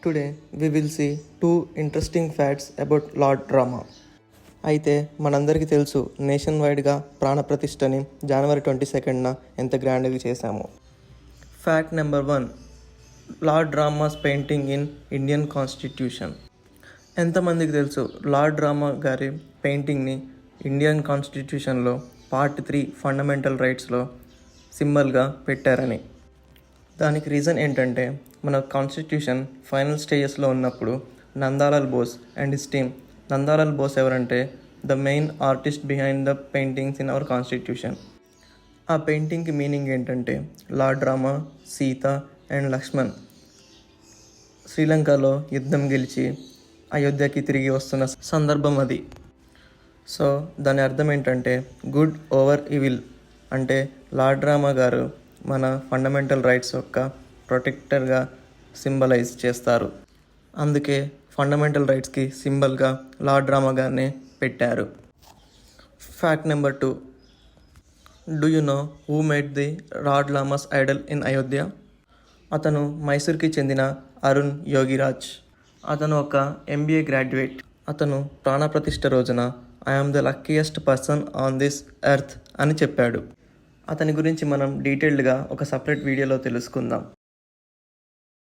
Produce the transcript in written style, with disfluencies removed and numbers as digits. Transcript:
Today we will see two interesting facts about Lord Rama. అయితే మనందరికీ తెలుసు nation వైడ్గా ప్రాణప్రతిష్ఠని జనవరి 22న ఎంత గ్రాండ్గా చేశాము. Fact number 1, Lord Rama's painting in Indian constitution. ఎంతమందికి తెలుసు లార్డ్ రామా గారి పెయింటింగ్ని ఇండియన్ కాన్స్టిట్యూషన్లో పార్ట్ 3 ఫండమెంటల్ రైట్స్లో సింబల్గా పెట్టారని. దానికి రీజన్ ఏంటంటే మన కాన్స్టిట్యూషన్ ఫైనల్ స్టేజెస్లో ఉన్నప్పుడు Nandalal Bose and his team. Nandalal Bose ఎవరంటే the main artist behind the paintings in our constitution. ఆ పెయింటింగ్కి మీనింగ్ ఏంటంటే లార్డ్ రామా, సీత అండ్ లక్ష్మణ్ శ్రీలంకలో యుద్ధం గెలిచి అయోధ్యకి తిరిగి వస్తున్న సందర్భం అది. సో దాని అర్థం ఏంటంటే గుడ్ ఓవర్ ఈవిల్, అంటే లార్డ్ రామా గారు మన ఫండమెంటల్ రైట్స్ యొక్క ప్రొటెక్టర్గా సింబలైజ్ చేస్తారు. అందుకే ఫండమెంటల్ రైట్స్కి సింబల్గా లార్డ్ రామా గారిని పెట్టారు. Fact number 2, do you know who made the lord Rama's Idol in Ayodhya? అతను మైసూర్కి చెందిన అరుణ్ యోగిరాజ్. అతను ఒక MBA గ్రాడ్యుయేట్. అతను ప్రాణప్రతిష్ఠ రోజున I am the luckiest person on this earth అని చెప్పాడు. అతని గురించి మనం డీటెయిల్డ్గా ఒక సపరేట్ వీడియోలో తెలుసుకుందాం.